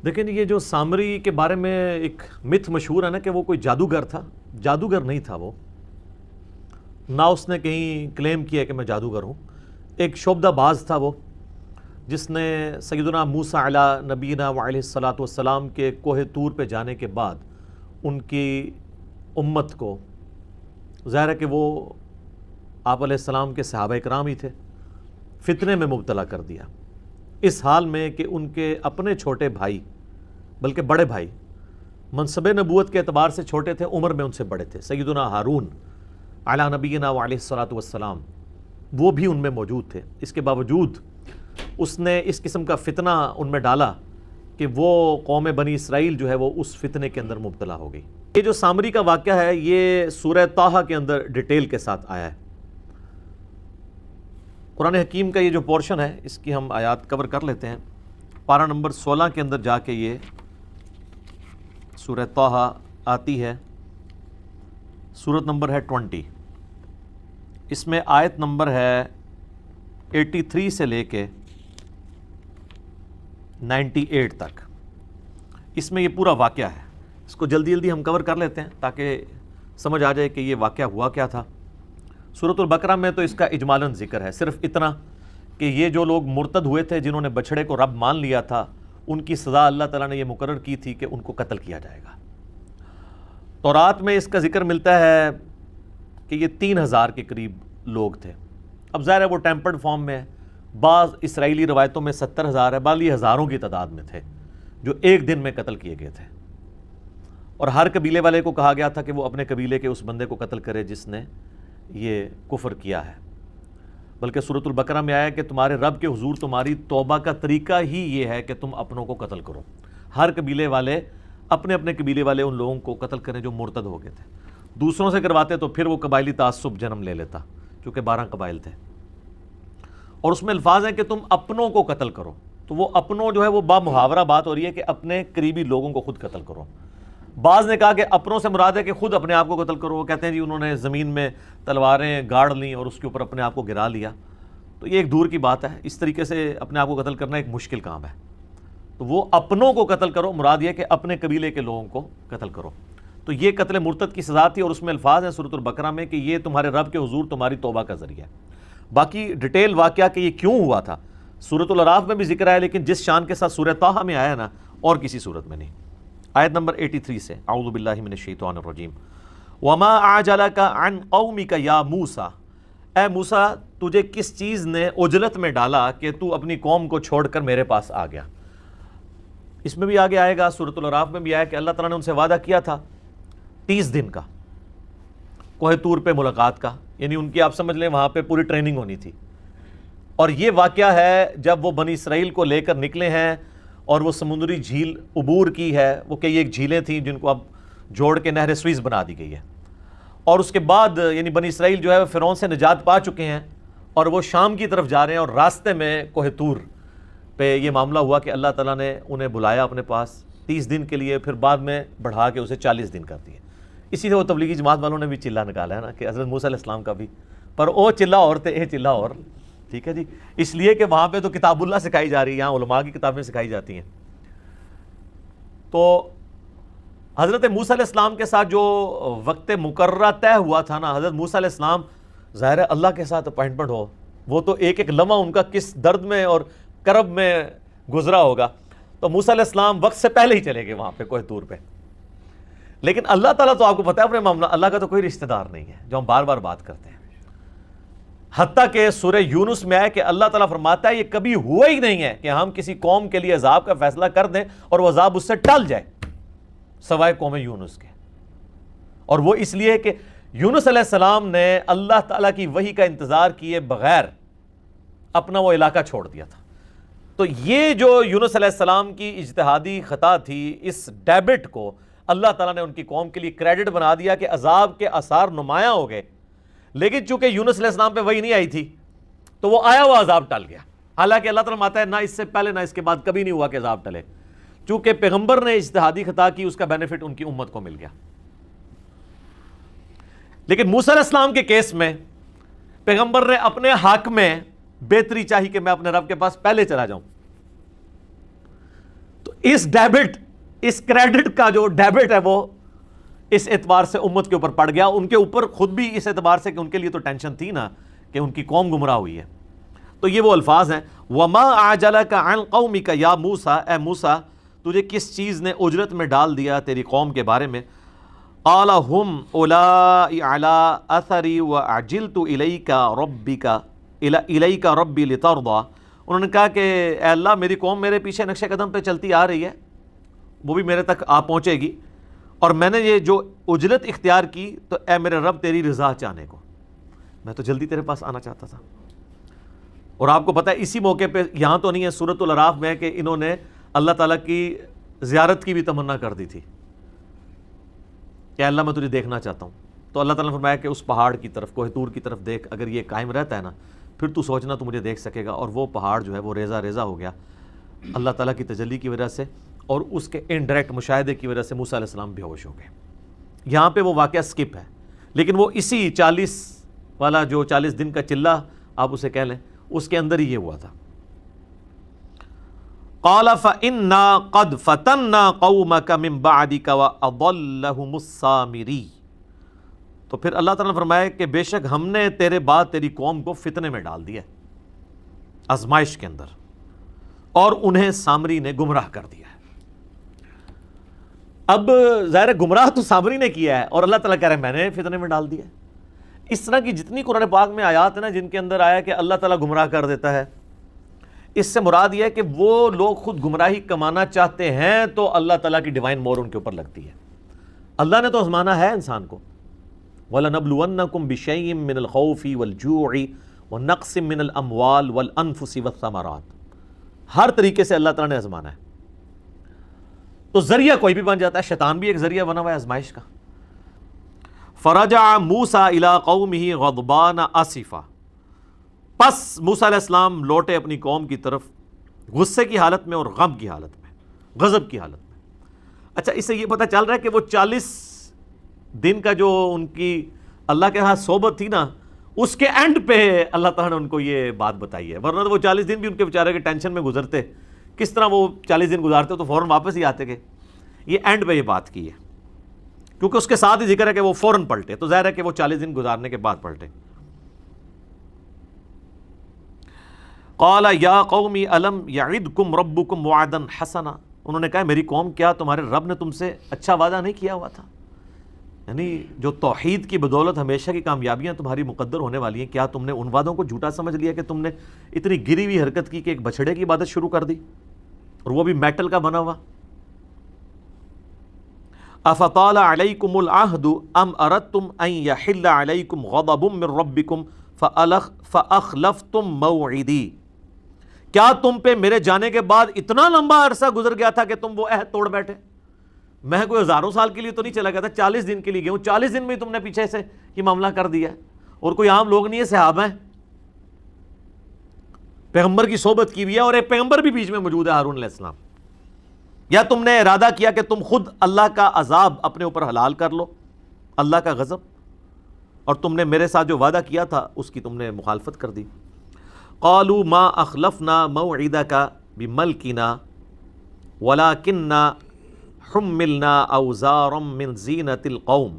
دیکھیں یہ جو سامری کے بارے میں ایک متھ مشہور ہے نا کہ وہ کوئی جادوگر تھا. جادوگر نہیں تھا وہ، نہ اس نے کہیں کلیم کیا کہ میں جادوگر ہوں. ایک شعبدہ باز تھا وہ، جس نے سیدنا موسیٰ علی نبینا وعلیہ الصلاۃ والسلام کے کوہ طور پہ جانے کے بعد ان کی امت کو، ظاہر ہے کہ وہ آپ علیہ السلام کے صحابہ کرام ہی تھے، فتنے میں مبتلا کر دیا، اس حال میں کہ ان کے اپنے چھوٹے بھائی، بلکہ بڑے بھائی، منصب نبوت کے اعتبار سے چھوٹے تھے، عمر میں ان سے بڑے تھے، سیدنا ہارون علی نبینا وعلیہ الصلاۃ والسلام، وہ بھی ان میں موجود تھے. اس کے باوجود اس نے اس قسم کا فتنہ ان میں ڈالا کہ وہ قوم بنی اسرائیل جو ہے وہ اس فتنے کے اندر مبتلا ہو گئی. یہ جو سامری کا واقعہ ہے یہ سورہ طٰہٰ کے اندر ڈیٹیل کے ساتھ آیا ہے. قرآن حکیم کا یہ جو پورشن ہے اس کی ہم آیات کور کر لیتے ہیں. پارہ نمبر 16 کے اندر جا کے یہ سورہ طٰہٰ آتی ہے. سورت نمبر ہے 20. اس میں آیت نمبر ہے 83 سے لے کے 98 تک. اس میں یہ پورا واقعہ ہے. اس کو جلدی جلدی ہم کور کر لیتے ہیں تاکہ سمجھ آ جائے کہ یہ واقعہ ہوا کیا تھا. سورۃ البقرہ میں تو اس کا اجمالاً ذکر ہے، صرف اتنا کہ یہ جو لوگ مرتد ہوئے تھے، جنہوں نے بچھڑے کو رب مان لیا تھا، ان کی سزا اللہ تعالیٰ نے یہ مقرر کی تھی کہ ان کو قتل کیا جائے گا. تورات میں اس کا ذکر ملتا ہے کہ یہ 3000 کے قریب لوگ تھے. اب ظاہر ہے وہ ٹیمپرڈ فارم میں ہے، بعض اسرائیلی روایتوں میں 70,000 ہے، بعض یہ ہزاروں کی تعداد میں تھے جو ایک دن میں قتل کیے گئے تھے. اور ہر قبیلے والے کو کہا گیا تھا کہ وہ اپنے قبیلے کے اس بندے کو قتل کرے جس نے یہ کفر کیا ہے. بلکہ سورۃ البقرہ میں آیا کہ تمہارے رب کے حضور تمہاری توبہ کا طریقہ ہی یہ ہے کہ تم اپنوں کو قتل کرو. ہر قبیلے والے اپنے اپنے قبیلے والے ان لوگوں کو قتل کریں جو مرتد ہو گئے تھے. دوسروں سے کرواتے تو پھر وہ قبائلی تعصب جنم لے لیتا، چونکہ 12 قبائل تھے. اور اس میں الفاظ ہیں کہ تم اپنوں کو قتل کرو. تو وہ اپنوں جو ہے وہ با محاورہ بات ہو رہی ہے کہ اپنے قریبی لوگوں کو خود قتل کرو. بعض نے کہا کہ اپنوں سے مراد ہے کہ خود اپنے آپ کو قتل کرو. وہ کہتے ہیں جی انہوں نے زمین میں تلواریں گاڑ لیں اور اس کے اوپر اپنے آپ کو گرا لیا. تو یہ ایک دور کی بات ہے، اس طریقے سے اپنے آپ کو قتل کرنا ایک مشکل کام ہے. تو وہ اپنوں کو قتل کرو، مراد یہ کہ اپنے قبیلے کے لوگوں کو قتل کرو. تو یہ قتل مرتد کی سزا تھی. اور اس میں الفاظ ہیں سورۃ البقرہ میں کہ یہ تمہارے رب کے حضور تمہاری توبہ کا ذریعہ ہے. باقی ڈیٹیل واقعہ کہ یہ کیوں ہوا تھا سورۃ الاعراف میں بھی ذکر ہے، لیکن جس شان کے ساتھ سورہ طٰہٰ میں آیا نا اور کسی صورت میں نہیں. آیت نمبر 83 سے اعوذ باللہ من الشیطان الرجیم. وما اعجلک عن قومک یا موسیٰ، اے موسیٰ تجھے کس چیز نے عجلت میں ڈالا کہ تو اپنی قوم کو چھوڑ کر میرے پاس آ گیا. اس میں بھی آگے آئے گا، سورۃ الاعراف میں بھی آیا کہ اللہ تعالیٰ نے ان سے وعدہ کیا تھا 30 دن کا کوہ طور پہ ملاقات کا. یعنی ان کی آپ سمجھ لیں وہاں پہ پوری ٹریننگ ہونی تھی. اور یہ واقعہ ہے جب وہ بنی اسرائیل کو لے کر نکلے ہیں اور وہ سمندری جھیل عبور کی ہے. وہ کئی ایک جھیلیں تھیں جن کو اب جوڑ کے نہر سوئز بنا دی گئی ہے. اور اس کے بعد یعنی بنی اسرائیل جو ہے وہ فرعون سے نجات پا چکے ہیں اور وہ شام کی طرف جا رہے ہیں. اور راستے میں کوہ طور پہ یہ معاملہ ہوا کہ اللہ تعالیٰ نے انہیں بلایا اپنے پاس 30 دن کے لیے، پھر بعد میں بڑھا کے اسے 40 دن کر دیے. اسی سے وہ تبلیغی جماعت والوں نے بھی چلہ نکالا ہے نا کہ حضرت موسیٰ علیہ السلام کا بھی، پر او چلہ اور تھے اے چلہ اور. ٹھیک ہے جی، اس لیے کہ وہاں پہ تو کتاب اللہ سکھائی جا رہی ہے، یہاں علماء کی کتابیں سکھائی جاتی ہیں. تو حضرت موسیٰ علیہ السلام کے ساتھ جو وقت مقررہ طے ہوا تھا نا، حضرت موسیٰ علیہ السلام ظاہر ہے اللہ کے ساتھ اپائنٹمنٹ ہو، وہ تو ایک ایک لمحہ ان کا کس درد میں اور کرب میں گزرا ہوگا. تو موسیٰ علیہ السلام وقت سے پہلے ہی چلے گئے وہاں پہ کوہ طور پہ. لیکن اللہ تعالیٰ تو آپ کو پتہ ہے اپنے معاملہ، اللہ کا تو کوئی رشتہ دار نہیں ہے جو ہم بار بار بات کرتے ہیں. حتیٰ کہ سورہ یونس میں آئے کہ اللہ تعالیٰ فرماتا ہے یہ کبھی ہوا ہی نہیں ہے کہ ہم کسی قوم کے لیے عذاب کا فیصلہ کر دیں اور وہ عذاب اس سے ٹل جائے سوائے قوم یونس کے. اور وہ اس لیے کہ یونس علیہ السلام نے اللہ تعالیٰ کی وحی کا انتظار کیے بغیر اپنا وہ علاقہ چھوڑ دیا تھا. تو یہ جو یونس علیہ السلام کی اجتہادی خطا تھی، اس ڈیبٹ کو اللہ تعالیٰ نے ان کی قوم کے لیے کریڈٹ بنا دیا کہ عذاب کے آثار نمایاں ہو گئے. لیکن چونکہ یونس علیہ السلام پہ وحی نہیں آئی تھی تو وہ آیا ہوا عذاب ٹل گیا. حالانکہ اللہ تعالیٰ فرماتا ہے نہ اس سے پہلے نہ اس کے بعد کبھی نہیں ہوا کہ عذاب ٹلے. چونکہ پیغمبر نے اجتہادی خطا کی، اس کا بینیفٹ ان کی امت کو مل گیا. لیکن موسیٰ علیہ السلام کے کیس میں پیغمبر نے اپنے حق میں بہتری چاہی کہ میں اپنے رب کے پاس پہلے چلا جاؤں. تو اس کریڈٹ کا جو ڈیبٹ ہے وہ اس اعتبار سے امت کے اوپر پڑ گیا، ان کے اوپر خود بھی اس اعتبار سے کہ ان کے لیے تو ٹینشن تھی نا کہ ان کی قوم گمراہ ہوئی ہے۔ تو یہ وہ الفاظ ہیں، وَمَا أَعْجَلَكَ عَنْ قَوْمِكَ يَا موسیٰ، اے موسیٰ تجھے کس چیز نے اجرت میں ڈال دیا تیری قوم کے بارے میں؟ قَالَ هُمْ أُولَٰئِ عَلَىٰ أَثَرِي وَأَعْجِلْتُ إِلَيْكَ رَبِّي لِتَرْضَىٰ، انہوں نے کہا کہ اے اللہ میری قوم میرے پیچھے نقش قدم پہ چلتی آ رہی ہے، وہ بھی میرے تک آ پہنچے گی، اور میں نے یہ جو اجرت اختیار کی تو اے میرے رب تیری رضا چاہنے کو، میں تو جلدی تیرے پاس آنا چاہتا تھا۔ اور آپ کو پتہ ہے اسی موقع پہ یہاں تو نہیں ہے، سورۃ الاعراف میں کہ انہوں نے اللہ تعالیٰ کی زیارت کی بھی تمنا کر دی تھی کہ اللہ میں تجھے دیکھنا چاہتا ہوں، تو اللہ تعالیٰ نے فرمایا کہ اس پہاڑ کی طرف، کوہ طور کی طرف دیکھ، اگر یہ قائم رہتا ہے نا پھر تو سوچنا تو مجھے دیکھ سکے گا۔ اور وہ پہاڑ جو ہے وہ ریزہ ریزہ ہو گیا اللہ تعالیٰ کی تجلی کی وجہ سے، اور اس کے انڈائریکٹ مشاہدے کی وجہ سے موسیٰ علیہ السلام بے ہوش ہو گئے۔ یہاں پہ وہ واقعہ سکپ ہے، لیکن وہ اسی 40 والا جو 40 دن کا چلہ آپ اسے کہہ لیں، اس کے اندر ہی یہ ہوا تھا۔ قَالَ فَإِنَّا قَدْ فَتَنَّا قَوْمَكَ مِن بَعْدِكَ وَأَضَلَّهُمُ السَّامِرِي، تو پھر اللہ تعالیٰ نے فرمایا کہ بے شک ہم نے تیرے بعد تیری قوم کو فتنے میں ڈال دیا، آزمائش کے اندر، اور انہیں سامری نے گمراہ کر دیا ہے۔ اب ظاہر گمراہ تو سامری نے کیا ہے، اور اللہ تعالیٰ کہہ رہے ہیں میں نے فتنے میں ڈال دیا ہے۔ اس طرح کی جتنی قرآن پاک میں آیات ہیں نا جن کے اندر آیا کہ اللہ تعالیٰ گمراہ کر دیتا ہے، اس سے مراد یہ ہے کہ وہ لوگ خود گمراہی کمانا چاہتے ہیں تو اللہ تعالیٰ کی ڈیوائن مور ان کے اوپر لگتی ہے۔ اللہ نے تو آزمانا ہے انسان کو، وَلَنَبْلُوَنَّكُمْ بِشَيْءٍ مِّنَ الْخَوْفِ وَالْجُوعِ وَنَقْصٍ مِّنَ الْأَمْوَالِ وَالْأَنفُسِ وَالثَّمَرَاتِ، ہر طریقے سے اللہ تعالیٰ نے آزمانا ہے۔ تو ذریعہ کوئی بھی بن جاتا ہے، شیطان بھی ایک ذریعہ بنا ہوا ہے آزمائش کا۔ فَرَجَعَ مُوسَىٰ إِلَىٰ قَوْمِهِ غَضْبَانَ آسِفًا، پس موسیٰ علیہ السلام لوٹے اپنی قوم کی طرف غصے کی حالت میں اور غم کی حالت میں، غضب کی حالت میں۔ اچھا اس سے یہ پتہ چل رہا ہے کہ وہ 40 دن کا جو ان کی اللہ کے ہاں صحبت تھی نا، اس کے اینڈ پہ اللہ تعالیٰ نے ان کو یہ بات بتائی ہے، ورنہ تو وہ 40 دن بھی ان کے بیچارے کے ٹینشن میں گزرتے، کس طرح وہ 40 دن گزارتے تو فوراً واپس ہی آتے گئے۔ یہ اینڈ پہ یہ بات کی ہے، کیونکہ اس کے ساتھ ہی ذکر ہے کہ وہ فوراً پلٹے، تو ظاہر ہے کہ وہ 40 دن گزارنے کے بعد پلٹے۔ قال یا قوم الم یعدکم ربکم وعدا حسنا، انہوں نے کہا میری قوم کیا تمہارے رب نے تم سے اچھا وعدہ نہیں کیا ہوا تھا؟ یعنی جو توحید کی بدولت ہمیشہ کی کامیابیاں تمہاری مقدر ہونے والی ہیں، کیا تم نے ان وعدوں کو جھوٹا سمجھ لیا کہ تم نے اتنی گری ہوئی حرکت کی کہ ایک بچھڑے کی عبادت شروع کر دی، اور وہ بھی میٹل کا بنا ہوا؟ افطال علیکم العہد ام اردتم ان یحل علیکم غضب من ربکم فاخلفتم موعدی، کیا تم پہ میرے جانے کے بعد اتنا لمبا عرصہ گزر گیا تھا کہ تم وہ عہد توڑ بیٹھے؟ میں کوئی ہزاروں سال کے لیے تو نہیں چلا گیا تھا، 40 دن کے لیے گیا ہوں، 40 دن میں تم نے پیچھے سے یہ معاملہ کر دیا ہے، اور کوئی عام لوگ نہیں ہے، صحابہ ہیں، پیغمبر کی صحبت کی ہوئی ہے، اور ایک پیغمبر بھی بیچ میں موجود ہے ہارون علیہ السلام۔ یا تم نے ارادہ کیا کہ تم خود اللہ کا عذاب اپنے اوپر حلال کر لو، اللہ کا غضب، اور تم نے میرے ساتھ جو وعدہ کیا تھا اس کی تم نے مخالفت کر دی۔ قالوا ما اخلفنا موعدک بملکنا ولکننا حملنا اوزارا من زینت القوم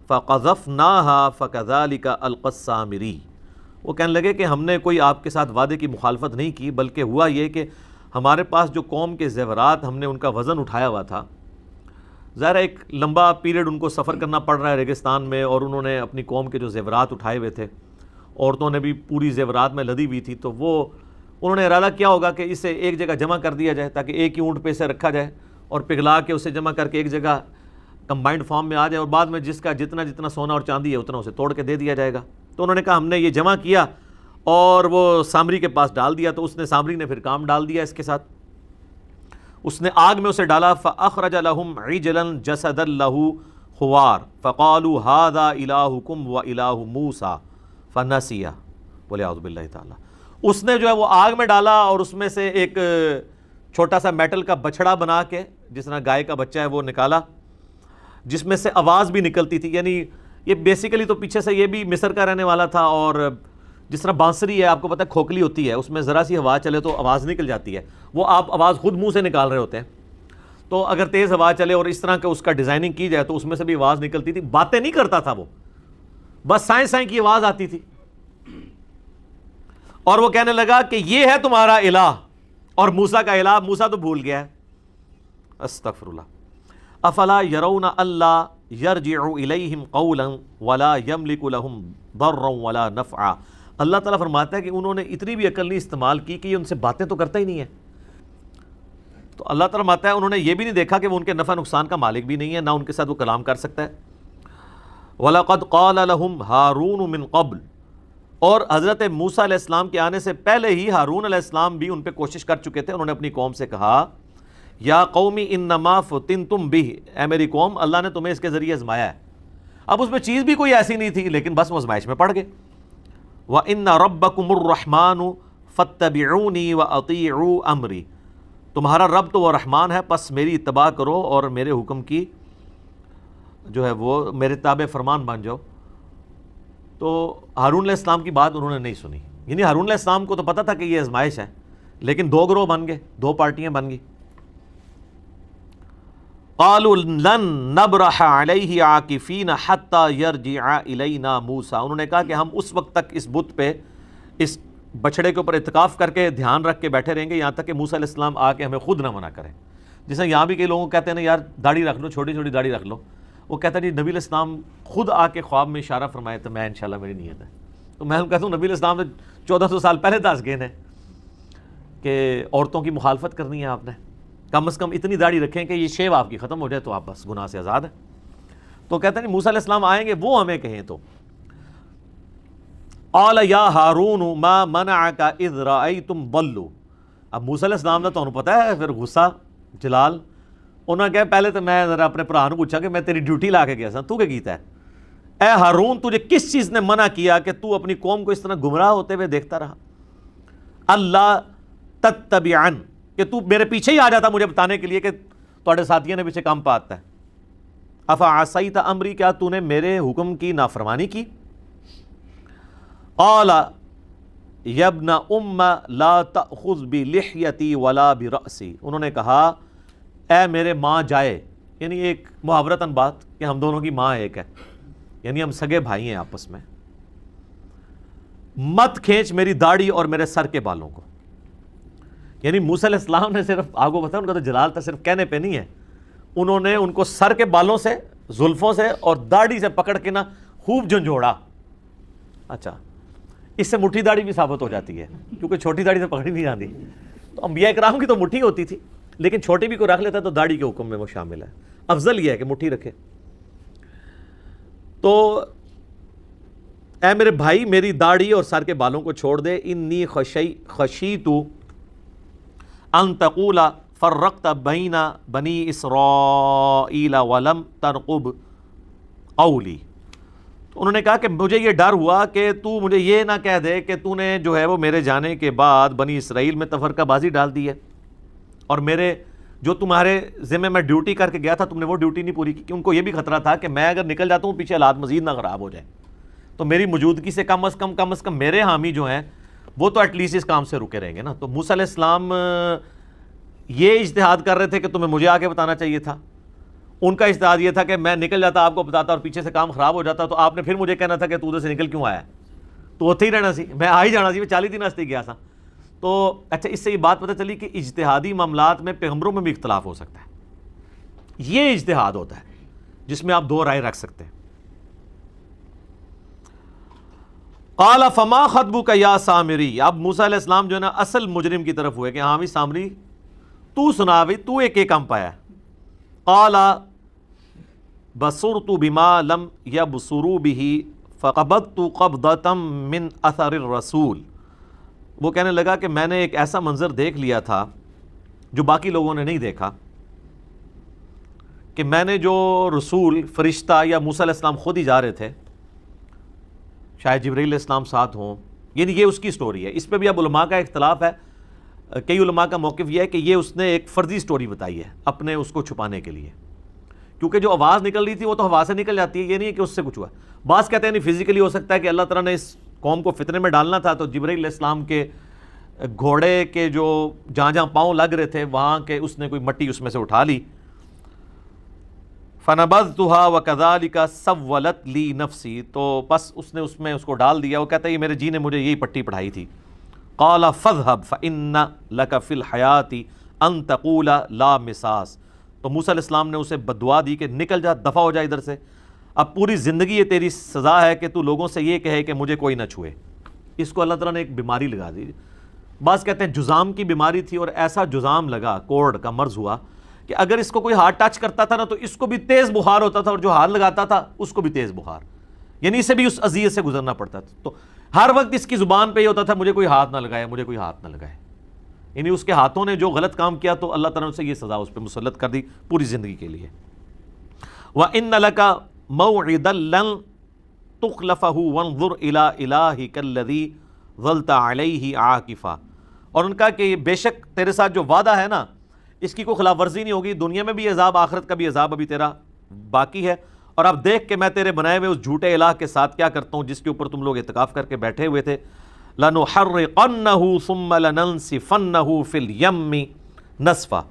فقذفناها فكذلك القى السامری، وہ کہنے لگے کہ ہم نے کوئی آپ کے ساتھ وعدے کی مخالفت نہیں کی، بلکہ ہوا یہ کہ ہمارے پاس جو قوم کے زیورات ہم نے ان کا وزن اٹھایا ہوا تھا، ظاہر ایک لمبا پیریڈ ان کو سفر کرنا پڑ رہا ہے ریگستان میں، اور انہوں نے اپنی قوم کے جو زیورات اٹھائے ہوئے تھے، عورتوں نے بھی پوری زیورات میں لدی ہوئی تھی، تو وہ انہوں نے ارادہ کیا ہوگا کہ اسے ایک جگہ جمع کر دیا جائے تاکہ ایک ہی اونٹ پہ اسے رکھا جائے اور پگھلا کے اسے جمع کر کے ایک جگہ کمبائنڈ فارم میں آ جائے، اور بعد میں جس کا جتنا جتنا سونا اور چاندی ہے اتنا اسے توڑ کے دے دیا جائے گا۔ تو انہوں نے کہا ہم نے یہ جمع کیا اور وہ سامری کے پاس ڈال دیا، تو اس نے سامری نے پھر کام ڈال دیا اس کے ساتھ، اس نے آگ میں اسے ڈالا۔ فَأَخْرَجَ لَهُمْ عِجْلًا جَسَدًا لَهُ خُوَارٌ فَقَالُوا هَذَا إِلَٰهُكُمْ وَإِلَٰهُ مُوسَىٰ فَنَسِيَ، وَلِعَوْذُ بِاللَّهِ تعالیٰ، اس نے جو ہے وہ آگ میں ڈالا اور اس میں سے ایک چھوٹا سا میٹل کا بچڑا بنا کے، جس طرح گائے کا بچہ ہے وہ نکالا، جس میں سے آواز بھی نکلتی تھی، یعنی یہ بیسیکلی تو پیچھے سے یہ بھی مصر کا رہنے والا تھا، اور جس طرح بانسری ہے آپ کو پتہ ہے کھوکھلی ہوتی ہے، اس میں ذرا سی ہوا چلے تو آواز نکل جاتی ہے، وہ آپ آواز خود منہ سے نکال رہے ہوتے ہیں، تو اگر تیز ہوا چلے اور اس طرح کا اس کا ڈیزائننگ کی جائے تو اس میں سے بھی آواز نکلتی تھی. باتیں نہیں کرتا تھا وہ, بس سائیں سائیں کی آواز آتی تھی. اور وہ کہنے لگا کہ یہ ہے تمہارا الہ اور موسیٰ کا الہ. موسیٰ تو بھول گیا ہے. استغفر اللہ. افلا یرون اللہ یرجع الیہم قولا ولا یملک لہم ضرا ولا نفعا. اللہ تعالیٰ فرماتا ہے کہ انہوں نے اتنی بھی عقل نہیں استعمال کی کہ یہ ان سے باتیں تو کرتا ہی نہیں ہے. تو اللہ تعالیٰ فرماتا ہے انہوں نے یہ بھی نہیں دیکھا کہ وہ ان کے نفع نقصان کا مالک بھی نہیں ہے, نہ ان کے ساتھ وہ کلام کر سکتا ہے. وَلَقَدْ قَالَ لَهُمْ هَارُونُ مِنْ قَبْلِ. اور حضرت موسیٰ علیہ السلام کے آنے سے پہلے ہی ہارون علیہ السلام بھی ان پہ کوشش کر چکے تھے. انہوں نے اپنی قوم سے کہا یا قومی انما فتنتم بہ, اے میری قوم اللہ نے تمہیں اس کے ذریعے آزمایا ہے. اب اس میں چیز بھی کوئی ایسی نہیں تھی لیکن بس وہ آزمائش میں پڑ گئے. وَإِنَّ رَبَّكُمُ الرَّحْمَنُ فَاتَّبِعُونِي وَأَطِيعُوا أَمْرِي. تمہارا رب تو وہ رحمان ہے, پس میری اتباع کرو اور میرے حکم کی جو ہے وہ میرے تابع فرمان بن جاؤ. تو ہارون علیہ السلام کی بات انہوں نے نہیں سنی. یعنی ہارون علیہ السلام کو تو پتہ تھا کہ یہ آزمائش ہے, لیکن دو گروہ بن گئے, دو پارٹیاں بن گئی. قالوا لن نبرح علیہ عاکفین حتی یرجع الینا موسیٰ. انہوں نے کہا کہ ہم اس وقت تک اس بت پہ, اس بچڑے کے اوپر اعتکاف کر کے دھیان رکھ کے بیٹھے رہیں گے یہاں تک کہ موسیٰ علیہ السلام آ کے ہمیں خود نہ منع کریں. جیسے یہاں بھی کئی لوگوں کو کہتے ہیں نا یار داڑھی رکھ لو, چھوٹی چھوٹی داڑھی رکھ لو. وہ کہتا ہے جی نبی علیہ السلام خود آ کے خواب میں اشارہ فرمائے تو میں انشاءاللہ میری نیت ہے. تو میں کہتا ہوں نبی علیہ السلام نے 1400 سال پہلے دس گئے ہیں کہ عورتوں کی مخالفت کرنی ہے آپ نے, کم از کم اتنی داڑھی رکھیں کہ یہ شیو آپ کی ختم ہو جائے تو آپ بس گناہ سے آزاد ہیں. تو کہتے ہیں موسیٰ علیہ السلام آئیں گے, وہ ہمیں کہیں تو قال یا ہارون ما منعک اذ رأیتم ضلوا. اب موسیٰ علیہ السلام نے تو انہوں پتہ ہے پھر غصہ جلال. انہوں نے کہا پہلے تو میں ذرا اپنے بھرا نے پوچھا کہ میں تیری ڈیوٹی لا کے گیا تھا, تو کیا کیتا ہے؟ اے ہارون تجھے کس چیز نے منع کیا کہ تو اپنی قوم کو اس طرح گمراہ ہوتے ہوئے دیکھتا رہا؟ اللہ تتبعن, کہ تو میرے پیچھے ہی آ جاتا مجھے بتانے کے لیے کہ تواڈے ساتھیوں نے پیچھے کام پاتا ہے. افعصیت امری, کیا تو نے میرے حکم کی نافرمانی کی؟ قال یا ابن ام لا تأخذ بلحیتی ولا برأسی. انہوں نے کہا اے میرے ماں جائے, یعنی ایک محاورتاً بات کہ ہم دونوں کی ماں ایک ہے, یعنی ہم سگے بھائی ہیں آپس میں, مت کھینچ میری داڑھی اور میرے سر کے بالوں کو. یعنی موسیٰ علیہ السلام نے صرف آپ کو پتہ ہے ان کا تو جلال تھا صرف کہنے پہ نہیں ہے, انہوں نے ان کو سر کے بالوں سے, زلفوں سے اور داڑھی سے پکڑ کے نا خوب جھنجھوڑا. اچھا اس سے مٹھی داڑھی بھی ثابت ہو جاتی ہے کیونکہ چھوٹی داڑھی سے پکڑی نہیں جاتی. تو انبیاء کرام کی تو مٹھی ہوتی تھی, لیکن چھوٹی بھی کو رکھ لیتا تو داڑھی کے حکم میں وہ شامل ہے. افضل یہ ہے کہ مٹھی رکھے. تو اے میرے بھائی میری داڑھی اور سر کے بالوں کو چھوڑ دے. انی خشیت ان تقول فرقت بین بنی اسرائیل ولم ترقب قولی. تو انہوں نے کہا کہ مجھے یہ ڈر ہوا کہ تو مجھے یہ نہ کہہ دے کہ تو نے جو ہے وہ میرے جانے کے بعد بنی اسرائیل میں تفرقہ بازی ڈال دی ہے, اور میرے جو تمہارے ذمہ میں ڈیوٹی کر کے گیا تھا تم نے وہ ڈیوٹی نہیں پوری کی. کہ ان کو یہ بھی خطرہ تھا کہ میں اگر نکل جاتا ہوں پیچھے حالات مزید نہ خراب ہو جائیں, تو میری موجودگی سے کم از کم میرے حامی جو ہیں وہ تو ایٹ لیسٹ اس کام سے رکے رہیں گے نا. تو موسیٰ علیہ السلام یہ اجتہاد کر رہے تھے کہ تمہیں مجھے آگے بتانا چاہیے تھا. ان کا اجتہاد یہ تھا کہ میں نکل جاتا آپ کو بتاتا اور پیچھے سے کام خراب ہو جاتا, تو آپ نے پھر مجھے کہنا تھا کہ تو ادھر سے نکل کیوں آیا, تو اتنے ہی رہنا سی, میں آ ہی جانا سی, میں 40 دن واسطے گیا تھا. تو اچھا اس سے یہ بات پتہ چلی کہ اجتہادی معاملات میں پیغمبروں میں بھی اختلاف ہو سکتا ہے. یہ اجتہاد ہوتا ہے جس میں آپ دو رائے رکھ سکتے ہیں. قال فما خطبک یا سامری. اب موسیٰ علیہ السلام جو ہے نا اصل مجرم کی طرف ہوئے کہ ہاں بھی سامری تو سنا بھی, تو ایک کام پایا. قال بصرت بما لم یبصروا به فقبضت قبضة من اثر الرسول. وہ کہنے لگا کہ میں نے ایک ایسا منظر دیکھ لیا تھا جو باقی لوگوں نے نہیں دیکھا, کہ میں نے جو رسول فرشتہ یا موسیٰ علیہ السلام خود ہی جا رہے تھے, شاید جبرائیل علیہ السلام ساتھ ہوں, یعنی یہ اس کی سٹوری ہے. اس پہ بھی اب علماء کا اختلاف ہے. کئی علماء کا موقف یہ ہے کہ یہ اس نے ایک فرضی سٹوری بتائی ہے اپنے اس کو چھپانے کے لیے, کیونکہ جو آواز نکل رہی تھی وہ تو ہوا سے نکل جاتی ہے, یہ نہیں ہے کہ اس سے کچھ ہوا. بعض کہتے ہیں نہیں فزیکلی ہو سکتا ہے کہ اللہ تعالیٰ نے اس قوم کو فتنے میں ڈالنا تھا, تو جبرائیل علیہ السلام کے گھوڑے کے جو جہاں پاؤں لگ رہے تھے وہاں کے اس نے کوئی مٹی اس میں سے اٹھا لی فنبذتها وكذلك سولت لی نفسی، تو بس اس نے اس میں اس کو ڈال دیا. وہ کہتا ہے یہ میرے جی نے مجھے یہی پٹی پڑھائی تھی. قال فاذهب فإن لك في الحياة ان تقول لا مساس. تو موسیٰ علیہ السلام نے اسے بددعا دی کہ نکل جا، دفع ہو جا ادھر سے، اب پوری زندگی یہ تیری سزا ہے کہ تو لوگوں سے یہ کہے کہ مجھے کوئی نہ چھوئے. اس کو اللہ تعالیٰ نے ایک بیماری لگا دی. بعض کہتے ہیں جزام کی بیماری تھی، اور ایسا جزام لگا، کوڑ کا مرض ہوا کہ اگر اس کو کوئی ہاتھ ٹچ کرتا تھا نا تو اس کو بھی تیز بخار ہوتا تھا، اور جو ہاتھ لگاتا تھا اس کو بھی تیز بخار، یعنی اسے بھی اس اذیت سے گزرنا پڑتا تھا. تو ہر وقت اس کی زبان پہ یہ ہوتا تھا مجھے کوئی ہاتھ نہ لگائے، مجھے کوئی ہاتھ نہ لگائے. یعنی اس کے ہاتھوں نے جو غلط کام کیا تو اللہ تعالیٰ نے اسے یہ سزا اس پہ مسلط کر دی پوری زندگی کے لیے. وَإِنَّ لَكَ مَوْعِدًا لَن تُخْلَفَهُ وَانظُرْ إِلَىٰ إِلَٰهِكَ الَّذِي ظَلْتَ عَلَيْهِ عَاكِفًا. اور ان کا کہ بے شک تیرے ساتھ جو وعدہ ہے نا اس کی کوئی خلاف ورزی نہیں ہوگی، دنیا میں بھی عذاب، آخرت کا بھی عذاب ابھی تیرا باقی ہے. اور اب دیکھ کہ میں تیرے بنائے ہوئے اس جھوٹے الہ کے ساتھ کیا کرتا ہوں جس کے اوپر تم لوگ اعتکاف کر کے بیٹھے ہوئے تھے. لَنُحَرِّقَنَّهُ ثُمَّ لَنَنْسِفَنَّهُ فِي الْيَمِّ نَسْفًا.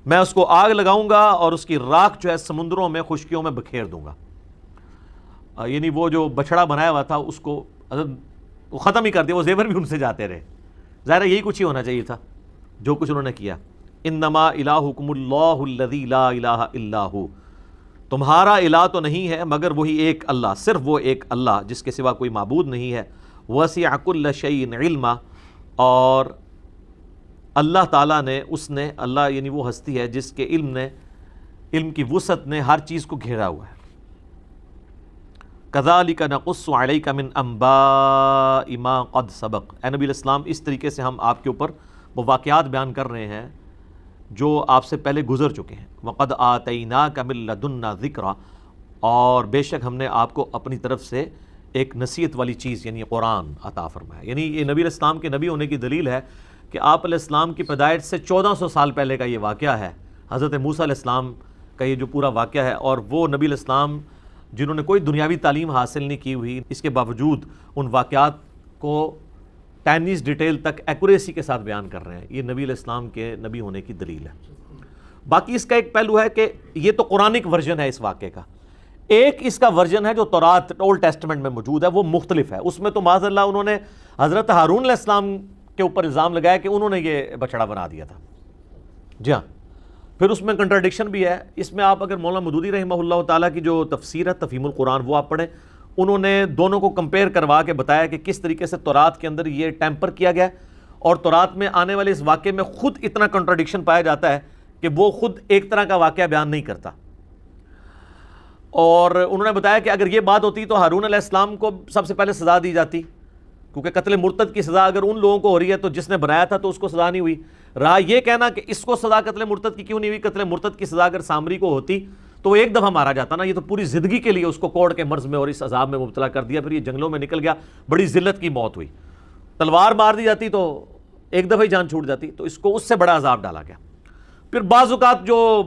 میں اس کو آگ لگاؤں گا اور اس کی راکھ جو ہے سمندروں میں، خشکیوں میں بکھیر دوں گا. یعنی وہ جو بچڑا بنایا ہوا تھا اس کو وہ ختم ہی کر دیا، وہ زیور بھی ان سے جاتے رہے. ظاہر ہے یہی کچھ ہی ہونا چاہیے تھا جو کچھ انہوں نے کیا. انما الہکم اللہ الذی لا الہ الا ہو. تمہارا الہ تو نہیں ہے مگر وہی ایک اللہ، صرف وہ ایک اللہ جس کے سوا کوئی معبود نہیں ہے. وسع کل شیء علما. اور اللہ تعالیٰ نے، اس نے، اللہ یعنی وہ ہستی ہے جس کے علم کی وسعت نے ہر چیز کو گھیرا ہوا ہے. کذالک نقص علیک من انباء ما قد سبق. اے نبی علیہ السلام اس طریقے سے ہم آپ کے اوپر وہ واقعات بیان کر رہے ہیں جو آپ سے پہلے گزر چکے ہیں. وقد آتیناک من لدنا ذکرا. اور بے شک ہم نے آپ کو اپنی طرف سے ایک نصیحت والی چیز یعنی قرآن عطا فرمایا. یعنی یہ نبی علیہ السلام کے نبی ہونے کی دلیل ہے کہ آپ علیہ السلام کی پیدائش سے 1400 سال پہلے کا یہ واقعہ ہے. حضرت موسیٰ علیہ السلام کا یہ جو پورا واقعہ ہے، اور وہ نبی علیہ السلام جنہوں نے کوئی دنیاوی تعلیم حاصل نہیں کی ہوئی، اس کے باوجود ان واقعات کو ٹائنیز ڈیٹیل تک ایکوریسی کے ساتھ بیان کر رہے ہیں. یہ نبی علیہ السلام کے نبی ہونے کی دلیل ہے. باقی اس کا ایک پہلو ہے کہ یہ تو قرآنک ورژن ہے اس واقعے کا. ایک اس کا ورژن ہے جو تورات اولڈ ٹیسٹمنٹ میں موجود ہے، وہ مختلف ہے. اس میں تو معاذ اللہ انہوں نے حضرت ہارون علیہ السلام کے اوپر الزام لگایا کہ انہوں نے یہ بچڑا بنا دیا تھا. جی ہاں، پھر اس میں کنٹراڈکشن بھی ہے. اس میں آپ اگر مولانا مودودی رحمہ اللہ تعالیٰ کی جو تفسیر ہے تفہیم القرآن وہ آپ پڑھیں، انہوں نے دونوں کو کمپیئر کروا کے بتایا کہ کس طریقے سے تورات کے اندر یہ ٹیمپر کیا گیا ہے، اور تورات میں آنے والے اس واقعے میں خود اتنا کنٹراڈکشن پایا جاتا ہے کہ وہ خود ایک طرح کا واقعہ بیان نہیں کرتا. اور انہوں نے بتایا کہ اگر یہ بات ہوتی تو ہارون علیہ السلام کو سب سے پہلے سزا دی جاتی، کیونکہ قتل مرتد کی سزا اگر ان لوگوں کو ہو رہی ہے تو جس نے بنایا تھا تو اس کو سزا نہیں ہوئی. رہا یہ کہنا کہ اس کو سزا قتل مرتد کی کیوں نہیں ہوئی، قتل مرتد کی سزا اگر سامری کو ہوتی تو وہ ایک دفعہ مارا جاتا نا. یہ تو پوری زندگی کے لیے اس کو کوڑ کے مرض میں اور اس عذاب میں مبتلا کر دیا، پھر یہ جنگلوں میں نکل گیا، بڑی ذلت کی موت ہوئی. تلوار مار دی جاتی تو ایک دفعہ ہی جان چھوٹ جاتی، تو اس کو اس سے بڑا عذاب ڈالا گیا. پھر بعض اوقات جو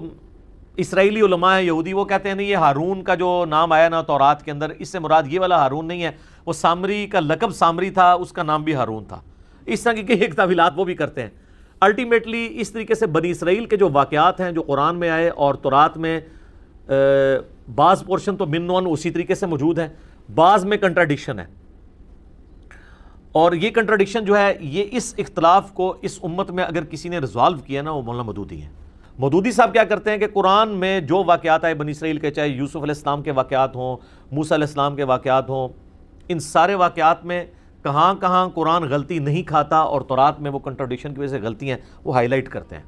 اسرائیلی علماء ہیں یہودی وہ کہتے ہیں نہیں یہ ہارون کا جو نام آیا نا تورات کے اندر، اس سے مراد یہ والا ہارون نہیں ہے، وہ سامری کا لقب سامری تھا، اس کا نام بھی ہارون تھا. اس طرح کی کئی ایک تعویلات وہ بھی کرتے ہیں. الٹیمیٹلی اس طریقے سے بنی اسرائیل کے جو واقعات ہیں جو قرآن میں آئے اور تورات میں بعض پورشن تو من ون اسی طریقے سے موجود ہیں، بعض میں کنٹراڈکشن ہے. اور یہ کنٹراڈکشن جو ہے یہ اس اختلاف کو اس امت میں اگر کسی نے ریزالو کیا نا وہ مولانا مودودی ہیں. مودودی صاحب کیا کرتے ہیں کہ قرآن میں جو واقعات آئے بنی اسرائیل کے، چاہے یوسف علیہ السلام کے واقعات ہوں، موسیٰ علیہ السلام کے واقعات ہوں، ان سارے واقعات میں کہاں کہاں قرآن غلطی نہیں کھاتا اور تورات میں وہ کنٹراڈکشن کی وجہ سے غلطی ہیں وہ ہائی لائٹ کرتے ہیں.